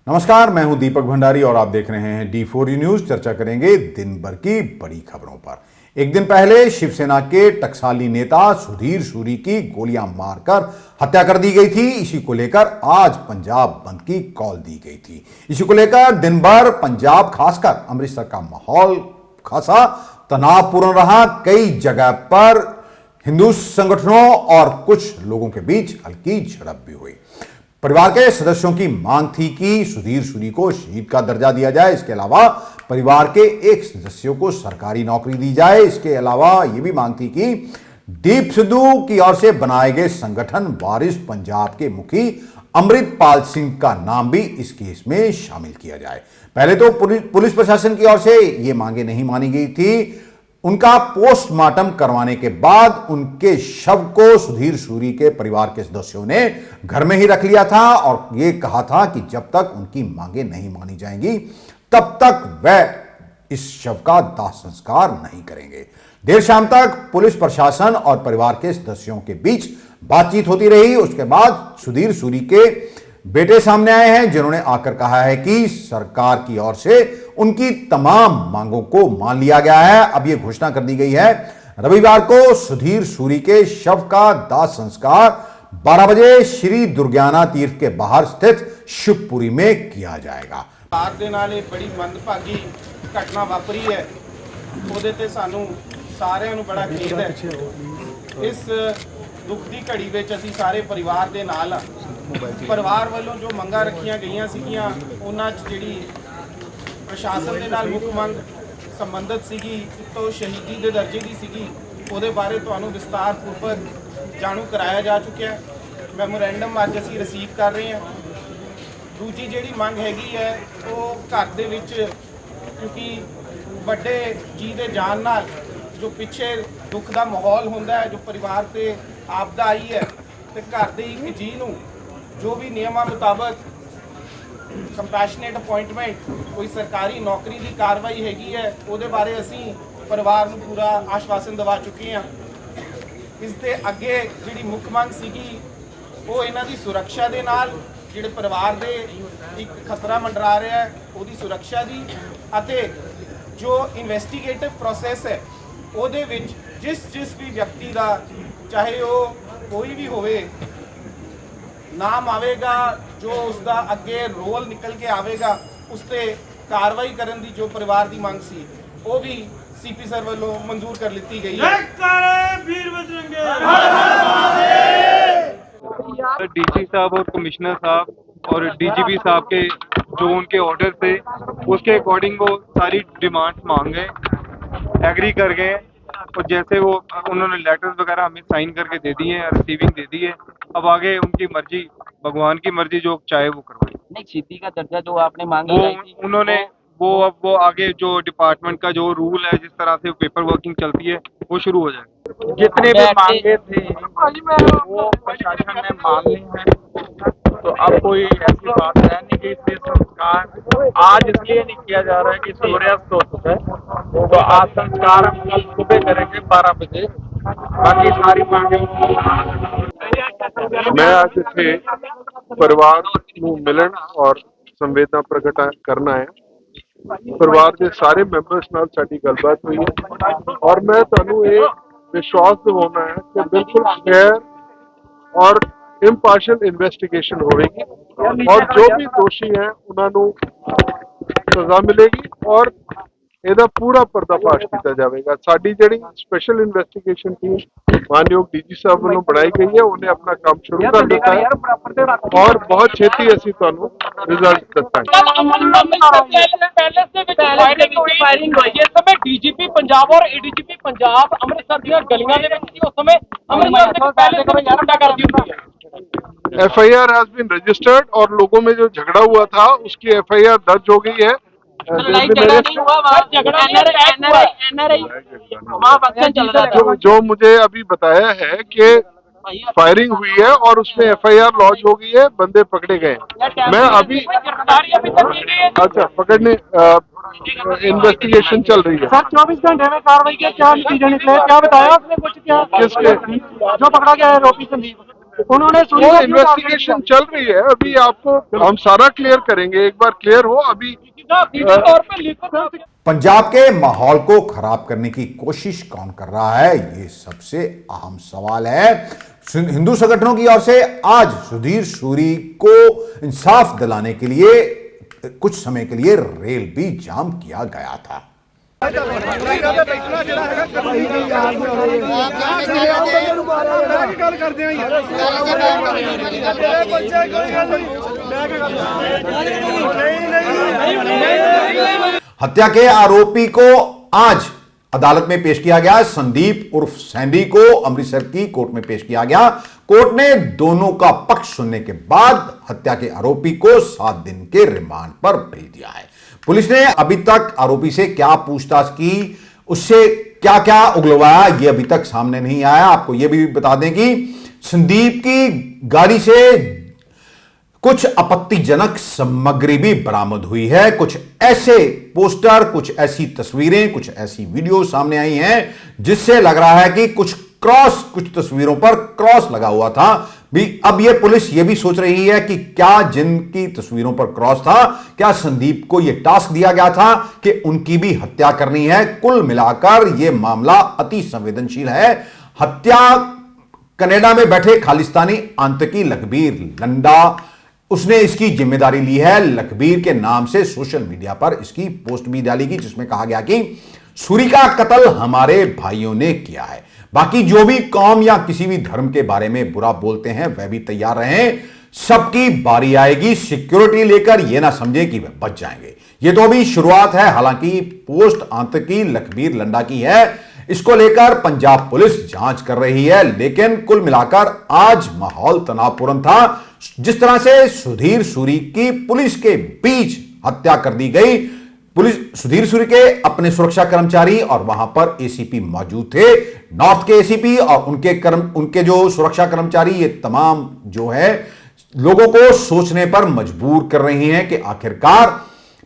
नमस्कार, मैं हूं दीपक भंडारी और आप देख रहे हैं D4U न्यूज। चर्चा करेंगे दिन भर की बड़ी खबरों पर। एक दिन पहले शिवसेना के टकसाली नेता सुधीर सूरी की गोलियां मारकर हत्या कर दी गई थी। इसी को लेकर आज पंजाब बंद की कॉल दी गई थी। इसी को लेकर दिन भर पंजाब, खासकर अमृतसर का माहौल खासा तनावपूर्ण रहा। कई जगह पर हिंदू संगठनों और कुछ लोगों के बीच हल्की झड़प भी हुई। परिवार के सदस्यों की मांग थी कि सुधीर सूरी को शहीद का दर्जा दिया जाए। इसके अलावा परिवार के एक सदस्य को सरकारी नौकरी दी जाए। इसके अलावा यह भी मांग थी कि दीप सिद्धू की ओर से बनाए गए संगठन वारिस पंजाब के मुखी अमृतपाल सिंह का नाम भी इस केस में शामिल किया जाए। पहले तो पुलिस प्रशासन की ओर से ये मांगे नहीं मानी गई थी। उनका पोस्टमार्टम करवाने के बाद उनके शव को सुधीर सूरी के परिवार के सदस्यों ने घर में ही रख लिया था और यह कहा था कि जब तक उनकी मांगे नहीं मानी जाएंगी तब तक वह इस शव का दाह संस्कार नहीं करेंगे। देर शाम तक पुलिस प्रशासन और परिवार के सदस्यों के बीच बातचीत होती रही। उसके बाद सुधीर सूरी के बेटे सामने आए हैं, जिन्होंने आकर कहा है कि सरकार की ओर से उनकी तमाम मांगों को मान लिया गया है। अब यह घोषणा कर दी गई है, रविवार को सुधीर सूरी के शव का दाह संस्कार 12 बजे श्री दुर्गाना तीर्थ के बाहर स्थित शिवपुरी में किया जाएगा। ਦੇ ਨਾਲ ਇਹ ਬੜੀ ਮੰਦਭਾਗੀ ਘਟਨਾ ਵਾਪਰੀ ਹੈ। ਉਹਦੇ ਤੇ ਸਾਨੂੰ ਸਾਰਿਆਂ ਨੂੰ ਬੜਾ ਖੇਦ ਹੈ। ਇਸ ਦੁੱਖ ਦੀ ਘੜੀ ਵਿੱਚ ਅਸੀਂ ਸਾਰੇ ਪਰਿਵਾਰ ਦੇ ਨਾਲ ਆ। ਪਰਿਵਾਰ ਵੱਲੋਂ ਜੋ ਮੰਗਾਂ ਰੱਖੀਆਂ ਗਈਆਂ ਸੀਗੀਆਂ ਉਹਨਾਂ 'ਚ ਜਿਹੜੀ ਪ੍ਰਸ਼ਾਸਨ ਦੇ ਨਾਲ ਮੁੱਖ ਮੰਗ ਸੰਬੰਧਿਤ ਸੀਗੀ ਤੋਂ ਸ਼ਹੀਦੀ ਦੇ ਦਰਜੇ ਦੀ ਸੀਗੀ, ਉਹਦੇ ਬਾਰੇ ਤੁਹਾਨੂੰ ਵਿਸਤਾਰਪੂਰਵਕ ਜਾਣੂ ਕਰਾਇਆ ਜਾ ਚੁੱਕਿਆ ਹੈ। ਮੈਮੋਰੈਂਡਮ ਅੱਜ ਅਸੀਂ ਰਿਸੀਵ ਕਰ ਰਹੇ ਹਾਂ। दूजी जी मंग हैगी है वो घर दे विच क्योंकि बड़े जी के जान नाल जो पिछे दुख का माहौल होंदा है, जो परिवार से आपदा आई है तो घर के एक जी नूं जो भी नियमां मुताबक कंपैशनेट अपॉइंटमेंट कोई सरकारी नौकरी की कार्रवाई हैगी है, वो बारे असी परिवार नूं पूरा आश्वासन दवा चुके हैं। इस दे अगे जी मुख मंग सीगी वो इन्हां दी सुरक्षा दे नाल ਜਿਹੜੇ ਪਰਿਵਾਰ ਦੇ ਇੱਕ ਖਤਰਾ ਮੰਡਰਾ ਰਿਹਾ ਹੈ ਉਹਦੀ ਸੁਰੱਖਿਆ ਦੀ ਅਤੇ ਜੋ ਇਨਵੈਸਟੀਗੇਟਿਵ ਪ੍ਰੋਸੈਸ ਹੈ ਉਹਦੇ ਵਿੱਚ ਜਿਸ ਵੀ ਵਿਅਕਤੀ ਦਾ ਚਾਹੇ ਉਹ ਕੋਈ ਵੀ ਹੋਵੇ ਨਾਮ ਆਵੇਗਾ, ਜੋ ਉਸ ਦਾ ਅੱਗੇ ਰੋਲ ਨਿਕਲ ਕੇ ਆਵੇਗਾ ਉਸ ਤੇ ਕਾਰਵਾਈ ਕਰਨ ਦੀ ਜੋ ਪਰਿਵਾਰ ਦੀ ਮੰਗ ਸੀ ਉਹ ਵੀ ਸੀਪੀ ਸਰ ਵੱਲੋਂ ਮਨਜ਼ੂਰ ਕਰ ਲਿੱਤੀ ਗਈ ਹੈ। डीसी साहब और कमिश्नर साहब और डीजीपी साहब के जो उनके ऑर्डर थे उसके अकॉर्डिंग वो सारी डिमांड्स मांग गए, एग्री कर गए और जैसे वो उन्होंने लेटर्स वगैरह हमें साइन करके दे दिए हैं, रिसीविंग दे दी है। अब आगे उनकी मर्जी, भगवान की मर्जी, जो चाहे वो करवाए। नहीं, शहीदी का दर्जा जो आपने मांगा उन्होंने अब वो आगे जो डिपार्टमेंट का जो रूल है, जिस तरह से पेपर वर्किंग चलती है वो शुरू हो जाए। जितने भी मांगे थे वो प्रशासन ने मान ली हैं, तो अब कोई ऐसी बात है नहीं कि इससे संस्कार आज इसलिए नहीं किया जा रहा है कि सूर्यास्त हो चुका है, तो आज संस्कार हम कल सुबह करेंगे 12 बजे। बाकी सारी मांगे मैं आज इत्थे परिवार नूं मिलन और संवेदना प्रगट करना है। परिवार के सारे मैंबर्स नाल साडी गलबात हुई है और मैं तुहानूं ये विश्वास दिवाउणा है कि बिल्कुल फेयर और इम्पार्शियल इन्वेस्टिगेशन होगी और जो भी दोषी हैं उन्होंने सजा मिलेगी और ਇਹਦਾ पूरा पर्दाफाश किया जाएगा। साडी जिहड़ी स्पेशल इन्वेस्टिगेशन टीम मानयोग डीजी साहब वालों बनाई गई है, उन्हें अपना काम शुरू कर दिया है और बहुत छेती असीं तुहानूं रिजल्ट दस्सांगे। डीजीपी पंजाब और एडीजीपी पंजाब अमृतसर दी गलियां दे विच उस समय अमृतसर पहले कर दी हुई है। FIR हैज बीन रजिस्टर्ड और लोगों में जो झगड़ा हुआ था उसकी FIR दर्ज हो गई है। जो मुझे अभी बताया है कि फायरिंग हुई है और उसमें FIR लॉन्च हो गई है, बंदे पकड़े गए। मैं अभी अच्छा पकड़ने इन्वेस्टिगेशन चल रही है। सर 24 घंटे में कार्रवाई के क्या नतीजे निकले, क्या बताया उसने कुछ? क्या किसके जो पकड़ा गया है आरोपी संदीप? उन्होंने वो इन्वेस्टिगेशन चल रही है, अभी आपको हम सारा क्लियर करेंगे, एक बार क्लियर हो अभी। पंजाब के माहौल को खराब करने की कोशिश कौन कर रहा है, ये सबसे अहम सवाल है। हिंदू संगठनों की ओर से आज सुधीर सूरी को इंसाफ दिलाने के लिए कुछ समय के लिए रेल भी जाम किया गया था। हत्या के आरोपी को आज अदालत में पेश किया गया। संदीप उर्फ सैंडी को अमृतसर की कोर्ट में पेश किया गया। कोर्ट ने दोनों का पक्ष सुनने के बाद हत्या के आरोपी को 7 दिन के रिमांड पर भेज दिया है। पुलिस ने अभी तक आरोपी से क्या पूछताछ की, उससे क्या क्या उगलवाया, यह अभी तक सामने नहीं आया। आपको यह भी बता दें कि संदीप की गाड़ी से कुछ आपत्तिजनक सामग्री भी बरामद हुई है। कुछ ऐसे पोस्टर, कुछ ऐसी तस्वीरें, कुछ ऐसी वीडियो सामने आई हैं जिससे लग रहा है कि कुछ तस्वीरों पर क्रॉस लगा हुआ था भी। अब यह पुलिस यह भी सोच रही है कि क्या जिनकी तस्वीरों पर क्रॉस था, क्या संदीप को यह टास्क दिया गया था कि उनकी भी हत्या करनी है। कुल मिलाकर यह मामला अति संवेदनशील है। हत्या कनाडा में बैठे खालिस्तानी आतंकी लखबीर लंडा, उसने इसकी जिम्मेदारी ली है। लखबीर के नाम से सोशल मीडिया पर इसकी पोस्ट भी डाली गई जिसमें कहा गया कि सूरी का कत्ल हमारे भाइयों ने किया है। बाकी जो भी कौम या किसी भी धर्म के बारे में बुरा बोलते हैं वह भी तैयार रहें, सबकी बारी आएगी। सिक्योरिटी लेकर यह ना समझे कि वह बच जाएंगे। यह तो अभी शुरुआत है। हालांकि पोस्ट आतंकी लखबीर लंडा की है। इसको लेकर पंजाब पुलिस जांच कर रही है। लेकिन कुल मिलाकर आज माहौल तनावपूर्ण था। जिस तरह से सुधीर सूरी की पुलिस के बीच हत्या कर दी गई, पुलिस सुधीर सूरी के अपने सुरक्षा कर्मचारी और वहां पर एसीपी मौजूद थे, नॉर्थ के एसीपी और उनके जो सुरक्षा कर्मचारी, ये तमाम जो है लोगों को सोचने पर मजबूर कर रही हैं कि आखिरकार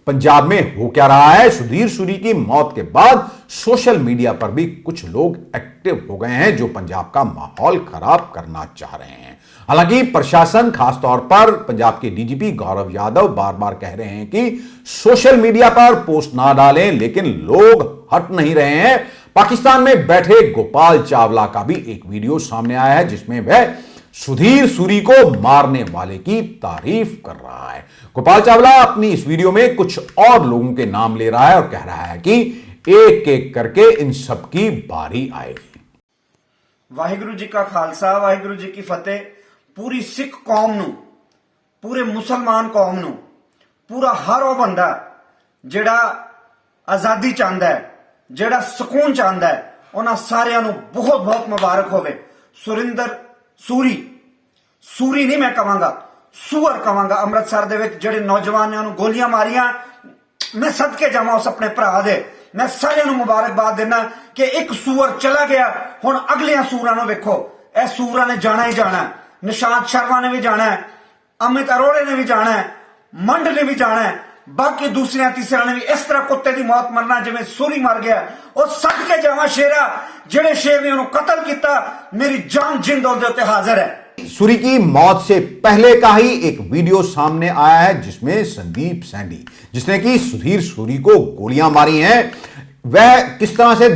पंजाब में हो क्या रहा है। सुधीर सूरी की मौत के बाद सोशल मीडिया पर भी कुछ लोग एक्टिव हो गए हैं जो पंजाब का माहौल खराब करना चाह रहे हैं। हालांकि प्रशासन, खासतौर पर पंजाब के डीजीपी गौरव यादव बार बार कह रहे हैं कि सोशल मीडिया पर पोस्ट ना डालें, लेकिन लोग हट नहीं रहे हैं। पाकिस्तान में बैठे गोपाल चावला का भी एक वीडियो सामने आया है जिसमें वह सुधीर सूरी को मारने वाले की तारीफ कर रहा है। गोपाल चावला अपनी इस वीडियो में कुछ और लोगों के नाम ले रहा है और कह रहा है कि एक एक करके इन सबकी बारी आएगी। वाहिगुरु जी का खालसा, वाहिगुरु जी की फतेह। पूरी सिख कौम नू, पूरे मुसलमान कौम नू, पूरा हर वो बंदा जेड़ा आजादी चाहता है, जेड़ा सुकून चाहता है, उन्हां सारियां नू बहुत बहुत मुबारक होवे। सुरिंदर सूरी नहीं मैं कहांगा, सूअर कहांगा। अमृतसर दे विच जेड़े नौजवानों नू गोलियां मारियां, मैं सदके जावां उस अपने भरा दे। मैं सारियां नू मुबारकबाद देना कि एक सूअर चला गया, हुण अगलियां सूरां नू वेखो। ए सूरां ने जाना ही जाना है। निशांत शर्मा ने भी जाना है, अमित अरोड़े ने भी जाना है, मंड ने भी जाना है, बाकी दूसरे तीसरे ने भी इस तरह कुत्ते की मौत मरना जिवें सूरी मर गया। और सदके जावां शेरा, जेड़े शेर ने उन्होंने कत्ल किया, मेरी जान जिंद दे उत्ते हाजिर है। सूरी की मौत से पहले का ही एक वीडियो सामने आया है जिसमें संदीप सैंडी, जिसने कि सुधीर सूरी को गोलियां मारी हैं, वह किस तरह से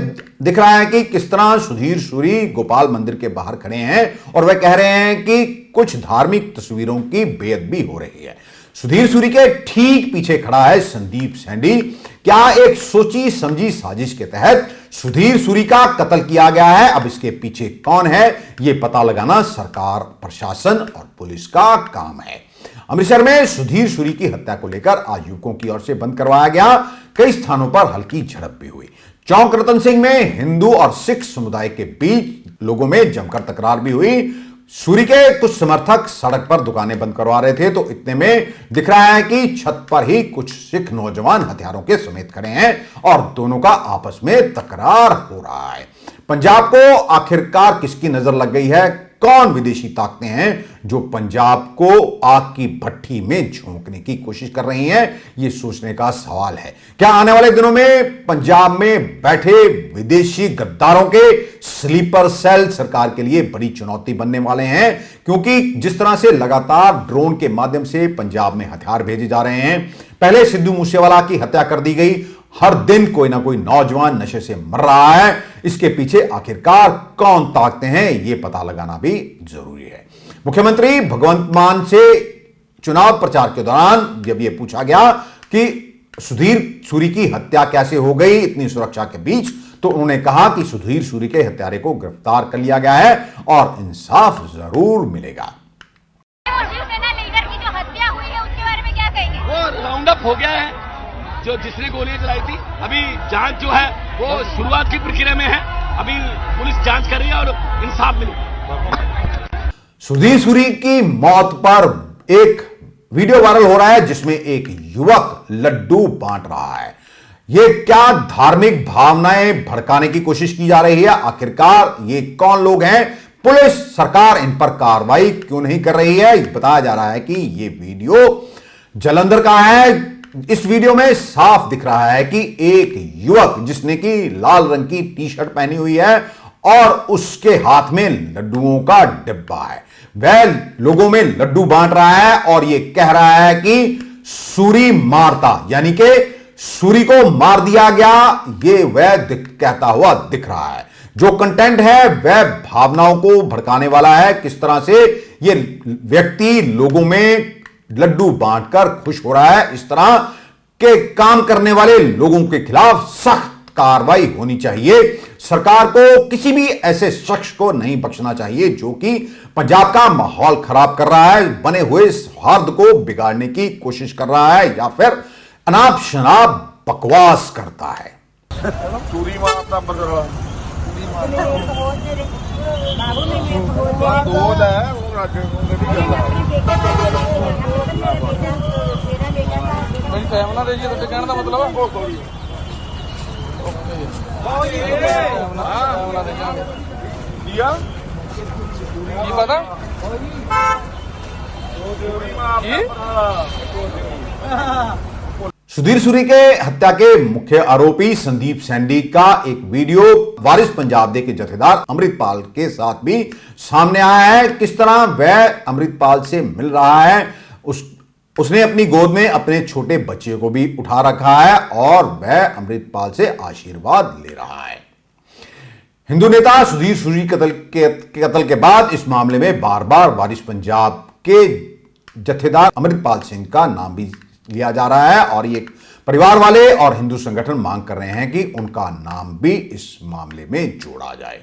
दिख रहा है कि किस तरह सुधीर सूरी गोपाल मंदिर के बाहर खड़े हैं और वह कह रहे हैं कि कुछ धार्मिक तस्वीरों की बेअदबी हो रही है। सुधीर सूरी के ठीक पीछे खड़ा है संदीप सैंडी। क्या एक सोची समझी साजिश के तहत सुधीर सूरी का कत्ल किया गया है? अब इसके पीछे कौन है, यह पता लगाना सरकार, प्रशासन और पुलिस का काम है। अमृतसर में सुधीर सूरी की हत्या को लेकर आज युवकों की ओर से बंद करवाया गया। कई स्थानों पर हल्की झड़प भी हुई। चौक रतन सिंह में हिंदू और सिख समुदाय के बीच लोगों में जमकर तकरार भी हुई। सूरी के कुछ समर्थक सड़क पर दुकानें बंद करवा रहे थे तो इतने में दिख रहा है कि छत पर ही कुछ सिख नौजवान हथियारों के समेत खड़े हैं और दोनों का आपस में तकरार हो रहा है। पंजाब को आखिरकार किसकी नजर लग गई है? कौन विदेशी ताकतें हैं जो पंजाब को आग की भट्टी में झोंकने की कोशिश कर रही हैं, यह सोचने का सवाल है। क्या आने वाले दिनों में पंजाब में बैठे विदेशी गद्दारों के स्लीपर सेल सरकार के लिए बड़ी चुनौती बनने वाले हैं? क्योंकि जिस तरह से लगातार ड्रोन के माध्यम से पंजाब में हथियार भेजे जा रहे हैं, पहले सिद्धू मूसेवाला की हत्या कर दी गई, हर दिन कोई ना कोई नौजवान नशे से मर रहा है, इसके पीछे आखिरकार कौन ताकतें हैं, यह पता लगाना भी जरूरी है। मुख्यमंत्री भगवंत मान से चुनाव प्रचार के दौरान जब यह पूछा गया कि सुधीर सूरी की हत्या कैसे हो गई इतनी सुरक्षा के बीच, तो उन्होंने कहा कि सुधीर सूरी के हत्यारे को गिरफ्तार कर लिया गया है और इंसाफ जरूर मिलेगा। शिवसेना लीडर की जो हत्या हुई है उसके बारे में क्या कहेंगे? वो राउंड अप हो गया है, जो जिसने गोलियां चलाई थी। अभी जांच जो है वो शुरुआत की प्रक्रिया में है, अभी पुलिस जांच कर रही है और इंसाफ मिलेगा। सुधीर सूरी की मौत पर एक वीडियो वायरल हो रहा है जिसमें एक युवक लड्डू बांट रहा है। यह क्या धार्मिक भावनाएं भड़काने की कोशिश की जा रही है? आखिरकार ये कौन लोग हैं? पुलिस सरकार इन पर कार्रवाई क्यों नहीं कर रही है? बताया जा रहा है कि यह वीडियो जालंधर का है। इस वीडियो में साफ दिख रहा है कि एक युवक जिसने की लाल रंग की टी शर्ट पहनी हुई है और उसके हाथ में लड्डुओं का डिब्बा है, वह लोगों में लड्डू बांट रहा है और यह कह रहा है कि सूरी मारता, यानी कि सूरी को मार दिया गया, यह वह कहता हुआ दिख रहा है। जो कंटेंट है वह भावनाओं को भड़काने वाला है। किस तरह से यह व्यक्ति लोगों में लड्डू बांटकर खुश हो रहा है, इस तरह के काम करने वाले लोगों के खिलाफ सख्त कार्रवाई होनी चाहिए। सरकार को किसी भी ऐसे शख्स को नहीं बख्शना चाहिए जो कि पंजाब का माहौल खराब कर रहा है, बने हुए सौहार्द को बिगाड़ने की कोशिश कर रहा है या फिर अनाप शनाप बकवास करता है। कहने का मतलब पता सुधीर सूरी के हत्या के मुख्य आरोपी संदीप सैंडी का एक वीडियो वारिस पंजाब दे के जथेदार अमृतपाल के साथ भी सामने आया है। किस तरह वह अमृतपाल से मिल रहा है, उसने अपनी गोद में अपने छोटे बच्चे को भी उठा रखा है और वह अमृतपाल से आशीर्वाद ले रहा है। हिंदू नेता सुधीर सूरी कत्ल के बाद इस मामले में बार बार वारिस पंजाब के जथेदार अमृतपाल सिंह का नाम भी लिया जा रहा है और ये परिवार वाले और हिंदू संगठन मांग कर रहे हैं कि उनका नाम भी इस मामले में जोड़ा जाए।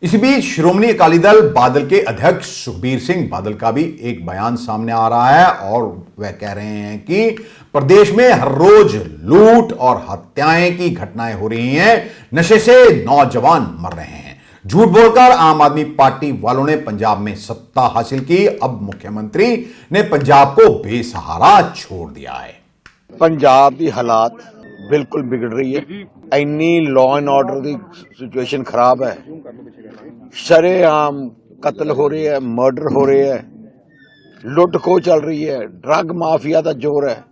इसी बीच श्रोमणी अकाली दल बादल के अध्यक्ष सुखबीर सिंह बादल का भी एक बयान सामने आ रहा है और वह कह रहे हैं कि प्रदेश में हर रोज लूट और हत्याएं की घटनाएं हो रही हैं, नशे से नौजवान मर रहे हैं। झूठ बोलकर आम आदमी पार्टी वालों ने पंजाब में सत्ता हासिल की, अब मुख्यमंत्री ने पंजाब को बेसहारा छोड़ दिया है। पंजाब की हालात बिल्कुल बिगड़ रही है, इन्नी लॉ एंड ऑर्डर की सिचुएशन खराब है, शरेआम कत्ल हो रहे हैं, मर्डर हो रहे हैं, लुट खो चल रही है, ड्रग माफिया का जोर है।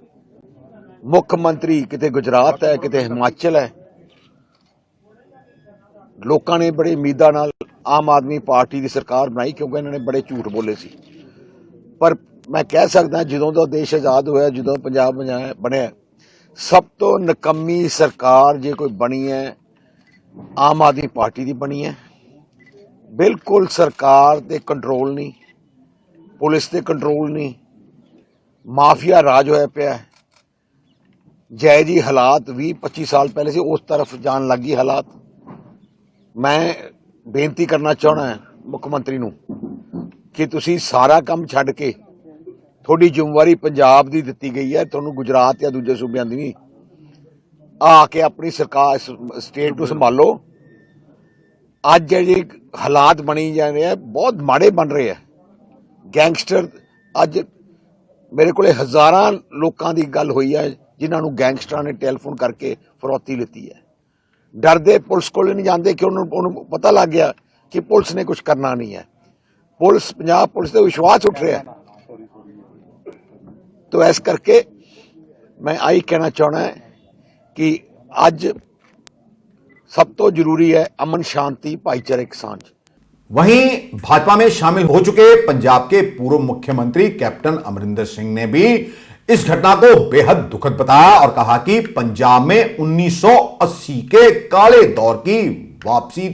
मुख्यमंत्री किते गुजरात है, किते हिमाचल है। लोगों ने बड़ी उम्मीदा नाल आम आदमी पार्टी की सरकार बनाई क्योंकि इन्होंने बड़े झूठ बोले सी, पर मैं कह सकदा जदों दा देश आजाद होया, जदों पंजाब बनया, सब तो निकम्मी सरकार जे कोई बनी है आम आदमी पार्टी की बनी है। बिल्कुल सरकार ते कंट्रोल नहीं, पुलिस ते कंट्रोल नहीं, माफिया राज होया पिया है। जय जी हालात 20-25 साल पहले से उस तरफ जान लग गई हालात। मैं बेनती करना चाहना है मुख्यमंत्री नूं कि तुसी सारा काम छड्ड के, थोड़ी जिम्मेवारी पंजाब दी दित्ती गई है, तुहानूं गुजरात या दूजे सूबियां दी नहीं, आके अपनी सरकार स्टेट नूं संभालो। अज जिहड़े हालात बनी जा रहे हैं बहुत माड़े बन रहे हैं। गैंगस्टर अज मेरे को हज़ारां लोगों की गल हुई है जिन्होंने गैंगस्टरां ने टैलीफोन करके फरौती लीती है। डरदे पुलिस को नहीं जाते कि उन्होंने पता लग गया कि पुलिस ने कुछ करना नहीं है। पुलिस पंजाब पुलिस का विश्वास उठ रहा है। तो इस करके मैं आई कहना चाहना है कि अज सब तो जरूरी है अमन शांति भाईचारक सांझ। वहीं भाजपा में शामिल हो चुके पंजाब के पूर्व मुख्यमंत्री कैप्टन अमरिंदर सिंह ने भी इस घटना को बेहद दुखद बताया और कहा कि पंजाब में 1980 के काले दौर की वापसी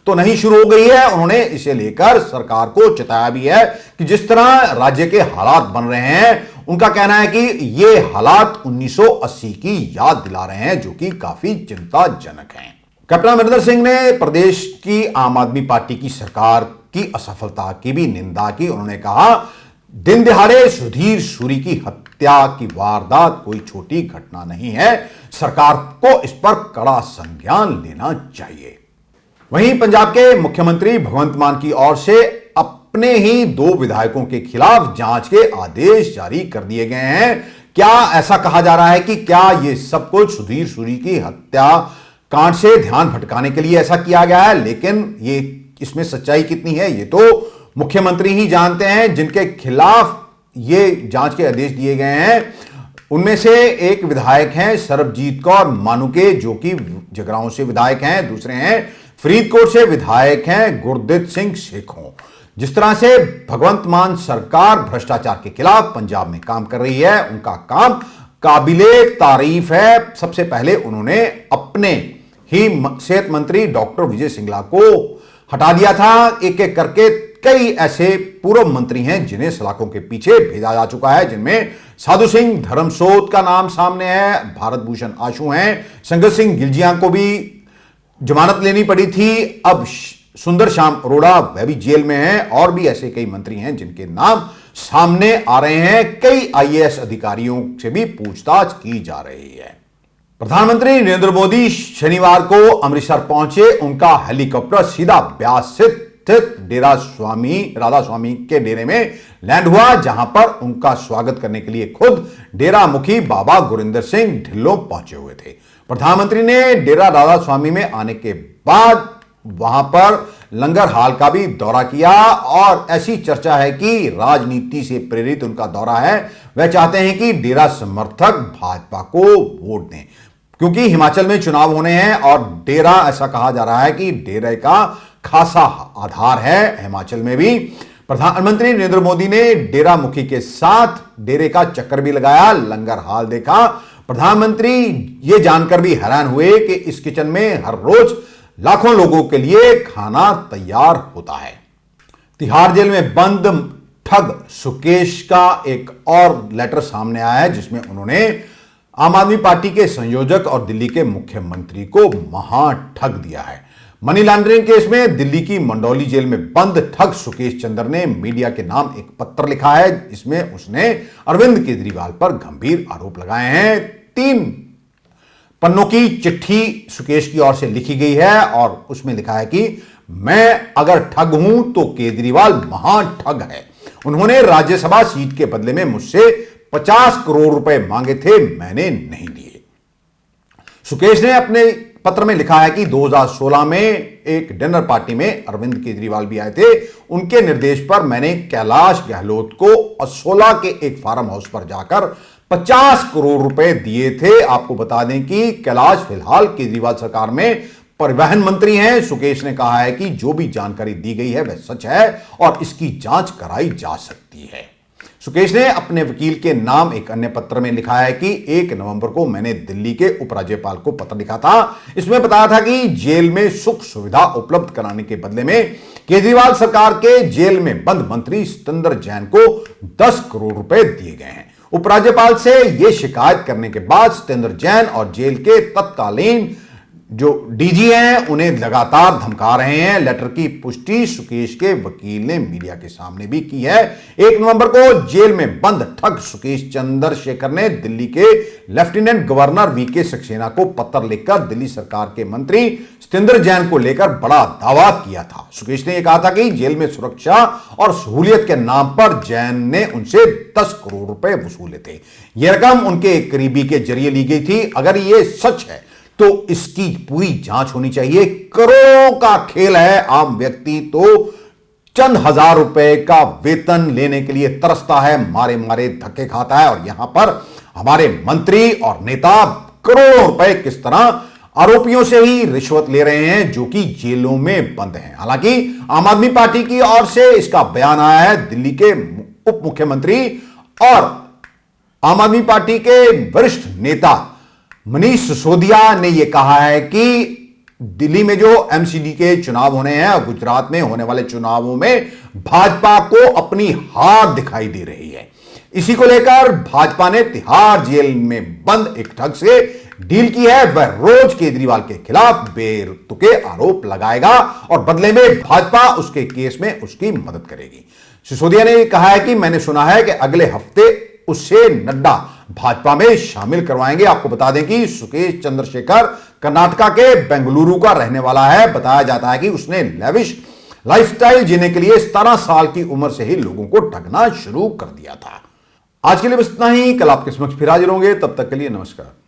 तो नहीं शुरू हो गई है। उन्होंने इसे लेकर सरकार को चेताया भी है कि जिस तरह राज्य के हालात बन रहे हैं, उनका कहना है कि ये हालात 1980 की याद दिला रहे हैं, जो कि काफी चिंताजनक हैं। कैप्टन अमरिंदर सिंह ने प्रदेश की आम आदमी पार्टी की सरकार की असफलता की भी निंदा की। उन्होंने कहा, दिन दिहाड़े सुधीर सूरी की हत्या की वारदात कोई छोटी घटना नहीं है, सरकार को इस पर कड़ा संज्ञान लेना चाहिए। वहीं पंजाब के मुख्यमंत्री भगवंत मान की ओर से अपने ही 2 विधायकों के खिलाफ जांच के आदेश जारी कर दिए गए हैं। क्या ऐसा कहा जा रहा है कि क्या ये सब कुछ सुधीर सूरी की हत्या कांड से ध्यान भटकाने के लिए ऐसा किया गया है? लेकिन ये इसमें सच्चाई कितनी है ये तो मुख्यमंत्री ही जानते हैं। जिनके खिलाफ ये जांच के आदेश दिए गए हैं उनमें से एक विधायक हैं सरबजीत कौर मानुके, जो कि जगरांव से विधायक हैं। दूसरे हैं फरीदकोट से विधायक हैं गुरदित सिंह शेखों। जिस तरह से भगवंत मान सरकार भ्रष्टाचार के खिलाफ पंजाब में काम कर रही है, उनका काम काबिले तारीफ है। सबसे पहले उन्होंने अपने ही सेहत मंत्री डॉक्टर विजय सिंगला को हटा दिया था। एक एक करके कई ऐसे पूर्व मंत्री हैं जिन्हें सलाखों के पीछे भेजा जा चुका है, जिनमें साधु सिंह धर्मसोत का नाम सामने है, भारत भूषण आशु हैं, संगत सिंह गिलजिया को भी जमानत लेनी पड़ी थी, अब सुंदर श्याम अरोड़ा वह भी जेल में हैं, और भी ऐसे कई मंत्री हैं जिनके नाम सामने आ रहे हैं। कई आईएएस अधिकारियों से भी पूछताछ की जा रही है। प्रधानमंत्री नरेंद्र मोदी शनिवार को अमृतसर पहुंचे। उनका हेलीकॉप्टर सीधा ब्यास स्थित डेरा स्वामी राधा स्वामी के डेरे में लैंड हुआ, जहां पर उनका स्वागत करने के लिए खुद डेरा मुखी बाबा गुरिंदर सिंह ढिल्लों पहुंचे हुए थे। प्रधानमंत्री ने डेरा राधा स्वामी में आने के बाद वहां पर लंगर हाल का भी दौरा किया, और ऐसी चर्चा है कि राजनीति से प्रेरित उनका दौरा है। वह चाहते हैं कि डेरा समर्थक भाजपा को वोट दें, क्योंकि हिमाचल में चुनाव होने हैं और डेरा, ऐसा कहा जा रहा है कि डेरे का खासा आधार है हिमाचल में भी। प्रधानमंत्री नरेंद्र मोदी ने डेरा मुखी के साथ डेरे का चक्कर भी लगाया, लंगर हाल देखा। प्रधानमंत्री ये जानकर भी हैरान हुए कि इस किचन में हर रोज लाखों लोगों के लिए खाना तैयार होता है। तिहाड़ जेल में बंद ठग सुकेश का एक और लेटर सामने आया है, जिसमें उन्होंने आम आदमी पार्टी के संयोजक और दिल्ली के मुख्यमंत्री को महा ठग दिया है। मनी लॉन्ड्रिंग केस में दिल्ली की मंडौली जेल में बंद ठग सुकेश चंद्र ने मीडिया के नाम एक पत्र लिखा है। इसमें उसने अरविंद केजरीवाल पर गंभीर आरोप लगाए हैं। 3 पन्नों की चिट्ठी सुकेश की ओर से लिखी गई है और उसमें लिखा है कि मैं अगर ठग हूं तो केजरीवाल महा ठग है। उन्होंने राज्यसभा सीट के बदले में मुझसे 50 करोड़ रुपए मांगे थे, मैंने नहीं दिए। सुकेश ने अपने पत्र में लिखा है कि 2016 में एक डिनर पार्टी में अरविंद केजरीवाल भी आए थे। उनके निर्देश पर मैंने कैलाश गहलोत को असोला के एक फार्म हाउस पर जाकर 50 करोड़ रुपए दिए थे। आपको बता दें कि कैलाश फिलहाल केजरीवाल सरकार में परिवहन मंत्री हैं। सुकेश ने कहा है कि जो भी जानकारी दी गई है वह सच है और इसकी जांच कराई जा सकती है। सुकेश ने अपने वकील के नाम एक अन्य पत्र में लिखा है कि 1 नवंबर को मैंने दिल्ली के उपराज्यपाल को पत्र लिखा था। इसमें बताया था कि जेल में सुख सुविधा उपलब्ध कराने के बदले में केजरीवाल सरकार के जेल में बंद मंत्री सत्येंद्र जैन को 10 करोड़ रुपए दिए गए हैं। उपराज्यपाल से यह शिकायत करने के बाद सत्येंद्र जैन और जेल के तत्कालीन जो डीजी हैं उन्हें लगातार धमका रहे हैं। लेटर की पुष्टि सुकेश के वकील ने मीडिया के सामने भी की है। 1 नवंबर को जेल में बंद ठग सुकेश चंद्रशेखर ने दिल्ली के लेफ्टिनेंट गवर्नर वीके सक्सेना को पत्र लिखकर दिल्ली सरकार के मंत्री सत्येंद्र जैन को लेकर बड़ा दावा किया था। सुकेश ने यह कहा था कि जेल में सुरक्षा और सहूलियत के नाम पर जैन ने उनसे 10 करोड़ रुपए वसूले थे। यह रकम उनके एक करीबी के जरिए ली गई थी। अगर यह सच है तो इसकी पूरी जांच होनी चाहिए। करोड़ों का खेल है। आम व्यक्ति तो चंद हजार रुपए का वेतन लेने के लिए तरसता है, मारे मारे धक्के खाता है। और यहां पर हमारे मंत्री और नेता करोड़ों रुपए किस तरह आरोपियों से ही रिश्वत ले रहे हैं जो कि जेलों में बंद हैं। हालांकि आम आदमी पार्टी की ओर से इसका बयान आया है। दिल्ली के उप मुख्यमंत्री और आम आदमी पार्टी के वरिष्ठ नेता मनीष सिसोदिया ने यह कहा है कि दिल्ली में जो एमसीडी के चुनाव होने हैं और गुजरात में होने वाले चुनावों में भाजपा को अपनी हार दिखाई दे रही है। इसी को लेकर भाजपा ने तिहाड़ जेल में बंद एक ठग से डील की है। वह रोज केजरीवाल के खिलाफ बेतुके आरोप लगाएगा और बदले में भाजपा उसके केस में उसकी मदद करेगी। सिसोदिया ने कहा है कि मैंने सुना है कि अगले हफ्ते उससे नड्डा भाजपा में शामिल करवाएंगे। आपको बता दें कि सुकेश चंद्रशेखर कर्नाटका के बेंगलुरु का रहने वाला है। बताया जाता है कि उसने लेविश लाइफस्टाइल जीने के लिए 17 साल की उम्र से ही लोगों को ठगना शुरू कर दिया था। आज के लिए बस इतना ही। कल आपके समक्ष फिर हाजिर होंगे। तब तक के लिए नमस्कार।